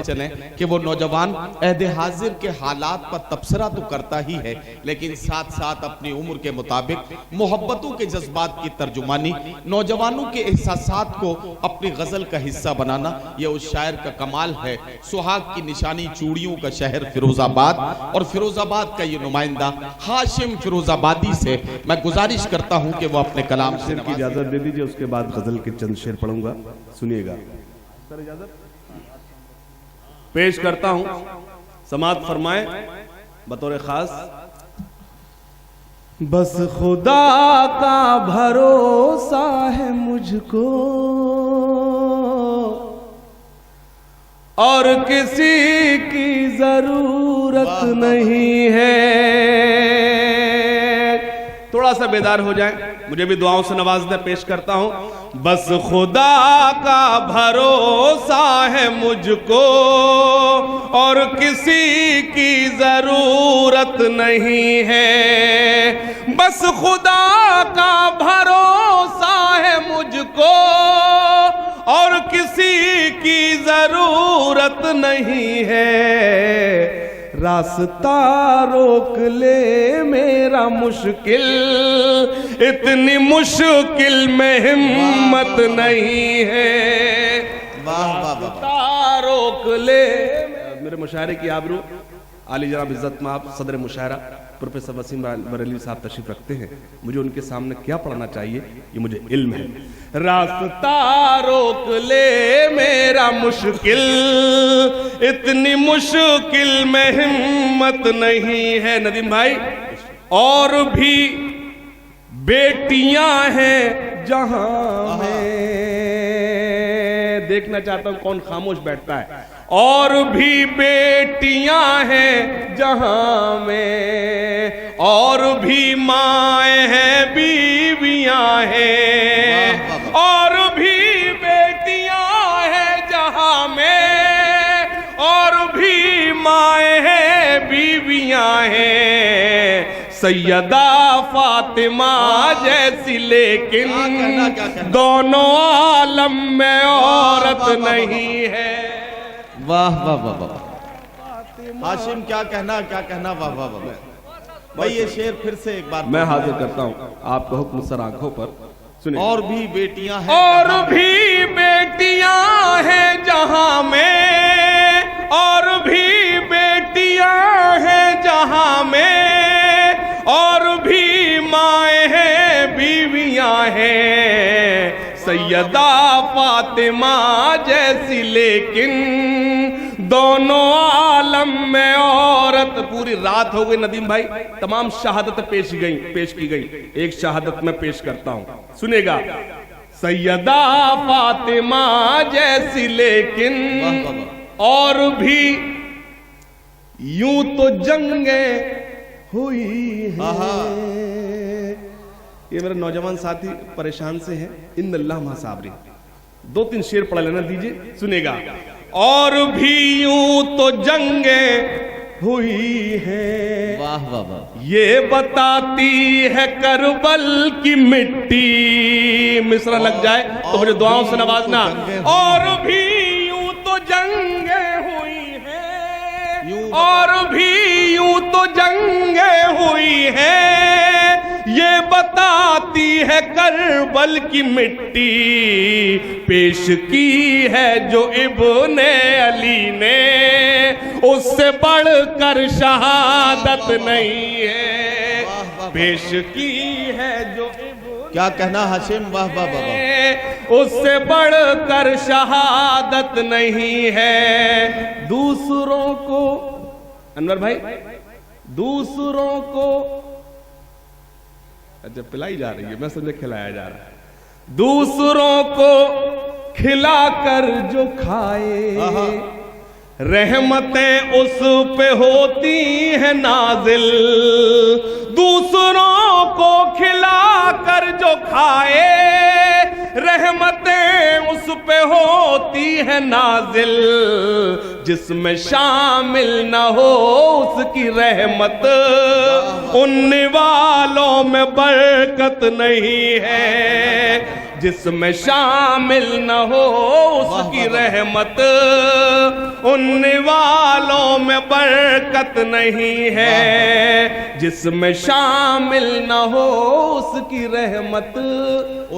चलें कि वो नौजवान अहद हाजिर के हालात पर तबसरा तो करता ही है, लेकिन साथ साथ अपनी उम्र के मुताबिक मोहब्बतों के जज्बात की तर्जुमानी, नौजवानों के एहसासात को अपनी गजल का हिस्सा बनाना, ये उस शायर का कमाल है। सुहाग की निशानी चूड़ियों का शहर फिरोजाबाद, और फिरोजाबाद का ये नुमाइंदा हाशिम फिरोजाबादी से मैं गुजारिश करता हूं कि वो अपने कलाम से शेर की इजाजत दे दीजिए, उसके बाद गजल के चंद शेर पढ़ूंगा, सुनिएगा। सर इजाजत पेश करता हूं, समाअत फरमाएं बतौर खास। बस खुदा का भरोसा है मुझको और किसी की जरूरत नहीं है। थोड़ा सा बेदार हो जाए, मुझे भी दुआओं से नवाज दे। पेश करता हूं, बस खुदा का भरोसा है मुझको और किसी की जरूरत नहीं है। बस खुदा का भरोसा है मुझको और किसी की जरूरत नहीं है। रास्ता रोक ले मेरा मुश्किल, इतनी मुश्किल में हिम्मत नहीं है। रास्ता रोक ले। मेरे मुशायरे की आबरू आली जनाब इज्जत माब सदर मुशायरा प्रोफेसर वसीम बरेलवी साहब तशरीफ रखते हैं। मुझे उनके सामने क्या पढ़ना चाहिए ये मुझे इल्म है। रास्ता रोक ले मेरा मुश्किल, इतनी मुश्किल में हिम्मत नहीं है। नदीम भाई, और भी बेटियां हैं जहां में, देखना चाहता हूं कौन खामोश बैठता है। और भी बेटियां हैं जहां में, और भी माएँ हैं बीवियां हैं, और भी बेटियां हैं जहां में, और भी माएँ हैं बीवियां हैं। सैयदा फातिमा जैसी लेकिन दोनों आलम में औरत नहीं है। वाह वाह वाह वाह। हाशिम क्या कहना, क्या कहना, वाह वाह वाह। भाई ये शेर फिर से एक बार मैं हाजिर करता हूं आपका हुक्म सर आंखों पर सुनिए। और भी बेटियां हैं, और भी बेटियां हैं जहां में, और भी बेटियां हैं जहां में, और भी माएँ हैं बीवियां हैं। सैयदा फातिमा जैसी लेकिन दोनों आलम में औरत। पूरी रात हो गई नदीम भाई, तमाम शहादत पेश की गई। एक शहादत में पेश करता हूं, सुनेगा। सैयदा फातिमा जैसी लेकिन और भी यूं तो जंगे हुई है। ये मेरे नौजवान साथी परेशान से हैं। इन अल्लाह महासाबरी, 2-3 शेर पढ़ लेना दीजिए, सुनेगा। और भी यूं तो जंगे हुई है, वाह वाह वाह। ये बताती है करबल की मिट्टी। मिसरा लग जाए तो मुझे दुआओं से नवाजना। और भी यूं तो जंगे हुई है, और भी यूं तो जंगे हुई है। ये बताती है करबल की मिट्टी, पेश की है जो इब्ने अली ने, उससे बढ़कर शहादत नहीं है। पेश की है जो क्या कहना हाशिम, वाह वाह वाह। उससे बढ़कर शहादत नहीं है। दूसरों को, अनवर भाई, दूसरों को अच्छा पिलाई जा रही है, मैं समझे खिलाया जा रहा है। दूसरों को खिलाकर जो खाए, रहमतें उस पे होती है नाजिल। दूसरों को खिलाकर जो खाए, रहमतें उस पे होती है नाजिल, जिसमें शामिल न हो उसकी रहमत, उन वालों में बरकत नहीं है। जिसमें शामिल न हो उसकी रहमत, उन वालों में बरकत नहीं है। जिसमें शामिल न हो उसकी रहमत।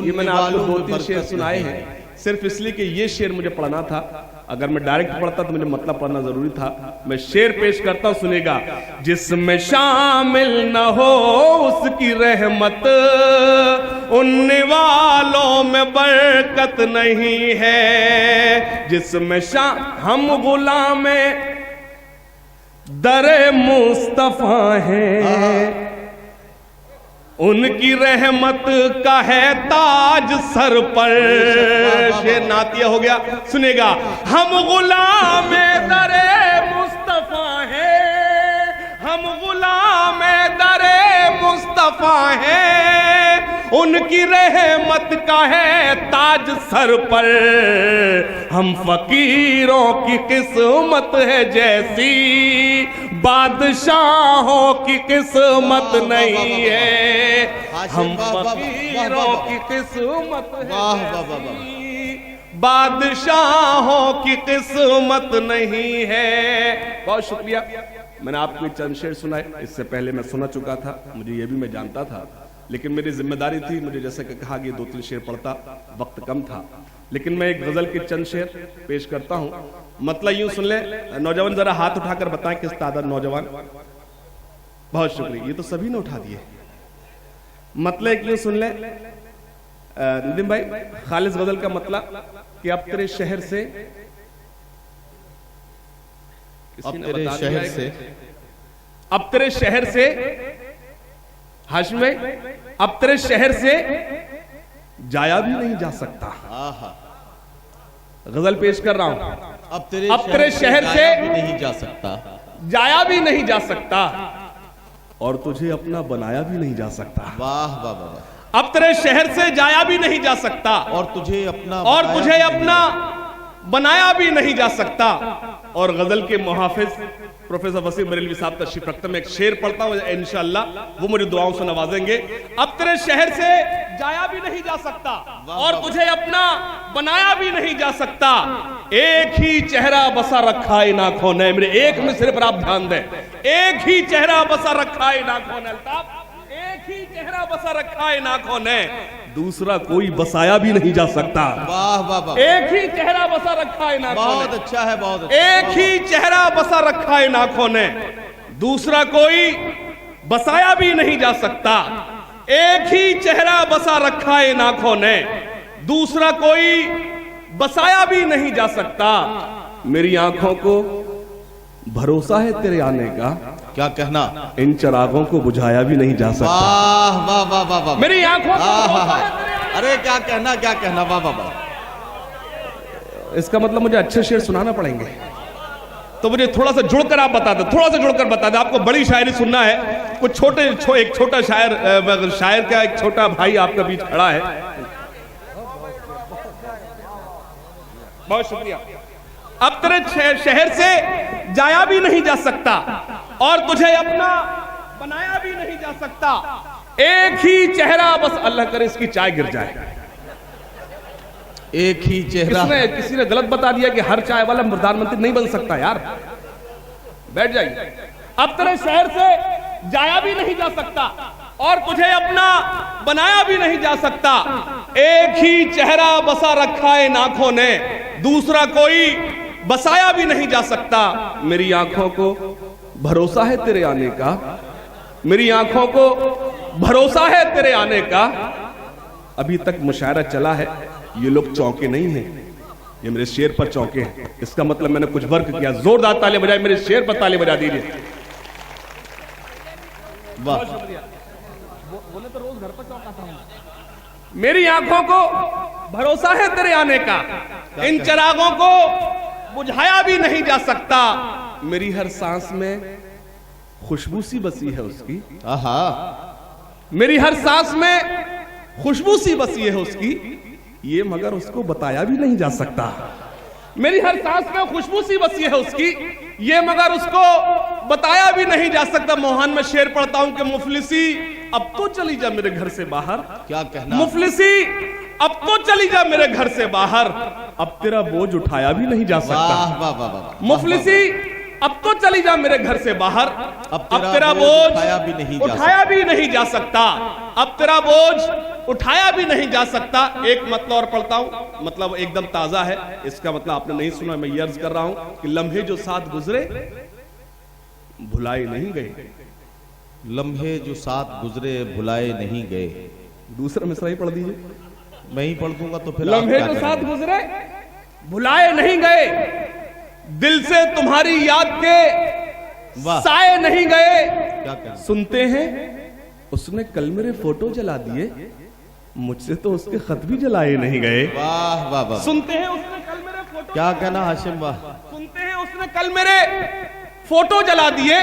ये मैंने आपको 2-3 शेर सुनाए हैं सिर्फ इसलिए कि ये शेर मुझे पढ़ना था। अगर मैं डायरेक्ट पढ़ता तो मुझे मतलब पढ़ना जरूरी था। मैं शेर पेश करता हूं, सुनेगा। जिसमें शामिल न हो उसकी रहमत, उन वालों में बरकत नहीं है। जिसमें हम गुलाम दरे मुस्तफा हैं, उनकी रहमत का है ताज सर पर। शेर नातिया हो गया, सुनेगा। हम गुलाम दरे मुस्तफा हैं, हम गुलाम दरे मुस्तफा हैं, उनकी रहमत का है ताज सर पर। हम फकीरों की किस्मत है जैसी, बादशाहों की किस्मत नहीं है। हम फकीरों की किस्मत है, बादशाहों की किस्मत नहीं है। बहुत शुक्रिया। मैंने आपको चंद शेर सुनाए, इससे पहले मैं सुना चुका था, मुझे ये भी मैं जानता था, लेकिन मेरी जिम्मेदारी थी, मुझे जैसे कि कहा कि 2-3 शेर पढ़ता, वक्त कम था। लेकिन मैं एक गजल के चंद शेर पेश करता हूं। मतलब यूं सुन ले। नौजवान जरा हाथ उठाकर बताएं किस तादाद नौजवान। बहुत शुक्रिया, ये तो सभी ने उठा दिए। मतलब यूं सुन ले नितिन भाई, खालिस गजल का मतलब कि अब तेरे शहर से, अब तेरे शहर से, अब तेरे शहर से, हाशिम भाई, अब तेरे शहर से जाया भी नहीं जा सकता। गजल पेश कर रहा हूं। अब तेरे शहर से भी नहीं जा सकता, जाया भी नहीं जा सकता, और तुझे अपना बनाया भी नहीं जा सकता। वाह वाह वाह। अब तेरे शहर से जाया भी नहीं जा सकता, और तुझे अपना बनाया भी नहीं जा सकता। और गजल के मुहाफिज प्रोफेसर वसीम बरेलवी साहब तशरीफ रखते, मैं एक शेर पढ़ता हूं, इंशाअल्लाह वो मुझे दुआओं से नवाजेंगे। अब तेरे शहर से जाया भी नहीं जा सकता, और तुझे अपना बनाया भी नहीं जा सकता। एक ही चेहरा बसा रखा इन आंखों ने, मेरे एक मिसरे पर आप ध्यान दें। एक ही चेहरा बसा रखा इन आंखों ने, अल्ताफ, एक ही चेहरा बसा रखा इन आंखों ने, दूसरा कोई बसाया भी नहीं जा सकता। वाह वाह वाह। एक ही चेहरा बसा रखा इन आंखों ने, बहुत अच्छा है, बहुत अच्छा। एक ही चेहरा बसा रखा इन आंखों ने, दूसरा कोई बसाया भी नहीं जा सकता। एक ही चेहरा बसा रखा इन आंखों ने, दूसरा कोई बसाया भी नहीं जा सकता। मेरी आंखों को भरोसा है तेरे आने का, क्या कहना, इन चिरागों को बुझाया भी नहीं जा सकता। वाह वाह वाह वाह वाह। मेरी आंखों को भरोसा है तेरे आने का। अरे क्या कहना, क्या कहना, वाह वाह वाह। इसका मतलब मुझे अच्छे शेर सुनाना पड़ेंगे, तो मुझे थोड़ा सा जुड़कर आप बता दो, थोड़ा सा जुड़कर बता दो। आपको बड़ी शायरी सुनना है, कुछ एक छोटा शायर का एक छोटा भाई आपका बीच खड़ा है। बहुत शुक्रिया। अब तेरे शहर से जाया भी नहीं जा सकता, और तुझे अपना बनाया भी नहीं जा सकता। एक ही चेहरा बस, अल्लाह करे इसकी चाय गिर जाए। एक ही चेहरा। किसी ने गलत बता दिया कि हर चाय वाला प्रधानमंत्री नहीं बन सकता। यार बैठ जाइए। अब तेरे शहर से जाया भी नहीं जा सकता, और तुझे अपना बनाया भी नहीं जा सकता। एक ही चेहरा बसा रखा है इन आंखों ने, दूसरा कोई बसाया भी नहीं जा सकता। मेरी आंखों को भरोसा है तेरे आने का, मेरी आंखों को भरोसा है तेरे आने का। अभी तक मुशायरा चला है, ये लोग चौंके नहीं हैं, ये मेरे शेर पर चौंके हैं। इसका मतलब मैंने कुछ वर्क किया। जोरदार ताली बजाए, मेरे शेर पर ताली बजा दीजिए। वाह। बोले तो रोज घर पर चौंकाता हूं। मेरी आंखों को भरोसा है तेरे आने का, इन चिरागों को बुझाया भी नहीं जा सकता। मेरी हर सांस में खुशबू सी बसी है उसकी, आहा। मेरी हर सांस में खुशबू सी बसी है उसकी। ये मगर उसको बताया भी नहीं जा सकता। मेरी हर सांस में खुशबू सी बसी है उसकी, ये मगर उसको बताया भी नहीं जा सकता। मोहन में शेर पढ़ता हूं कि मुफलिसी अब तो चली जा मेरे घर से बाहर। क्या कहना? मुफलिसी अब तो चली जा मेरे घर से बाहर, अब तेरा बोझ उठाया भी नहीं जा सकता। वाह वाह वाह वाह। मुफलिसी अब तो चली जा मेरे घर से बाहर, अब तेरा बोझ उठाया भी नहीं जा सकता। अब तेरा बोझ उठाया भी नहीं जा सकता। एक मतलब और पढ़ता हूं, मतलब एकदम ताजा है, इसका मतलब आपने नहीं सुना, मैं ये अर्ज कर रहा हूं कि लम्हे जो साथ गुजरे भुलाए नहीं गए। लम्हे जो साथ गुजरे भुलाए नहीं गए। दूसरा मिसरा ही पढ़ दीजिए। मैं ही पढ़ दूंगा तो फिर लम्हे जो साथ गुजरे भुलाए नहीं गए, दिल से तुम्हारी याद के साए नहीं गए। क्या कहना? सुनते हैं उसने कल मेरे फोटो जला दिए, मुझसे तो उसके खत भी जलाए नहीं गए। वाह वाह वाह। सुनते हैं उसने कल मेरे फोटो, क्या कहना हाशिम? वाह। सुनते हैं उसने कल मेरे फोटो जला दिए,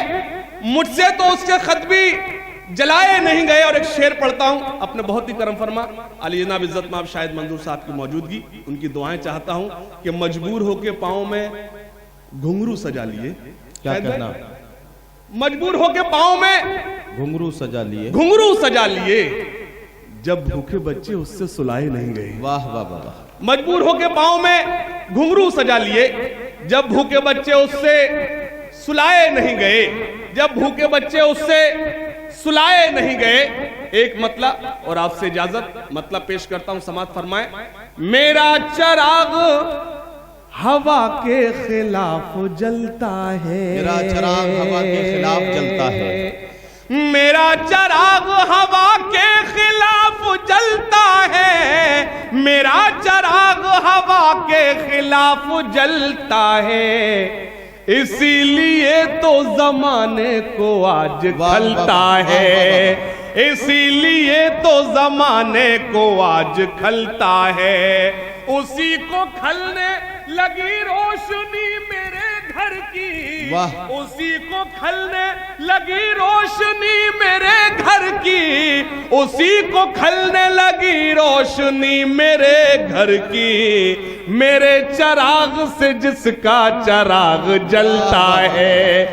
मुझसे तो उसके खत भी जलाए नहीं गए। और एक शेर पढ़ता हूं, अपने बहुत ही करम फरमा अली जनाब इज्जत माब शायद मंजूर साहब की मौजूदगी, उनकी दुआएं चाहता हूं कि मजबूर होके पांव में घुंघरू सजा लिए। क्या कहना? मजबूर होके पांव में घुंघरू सजा लिए। घुंघरू सजा लिए, जब भूखे बच्चे उससे सुलाए नहीं गए। वाह वाह वाह वाह। मजबूर होके पांव में घुंघरू सजा लिए, जब भूखे बच्चे उससे सुलाए नहीं गए। जब भूखे बच्चे उससे सुलाए नहीं गए। एक मतलब और आपसे इजाजत, मतलब पेश करता हूं, समाअत फरमाए। मेरा चिराग हवा के खिलाफ जलता है, मेरा चिराग हवा के खिलाफ जलता है। मेरा चिराग हवा के खिलाफ जलता है, मेरा चिराग हवा के खिलाफ जलता है, इसीलिए तो जमाने को आज खलता है, इसीलिए तो जमाने को आज खलता है। उसी को खलने लगी रोशनी मेरे घर की, उसी को खलने लगी रोशनी मेरे घर की, उसी को खलने लगी रोशनी मेरे घर की, मेरे चिराग से जिसका चिराग जलता है।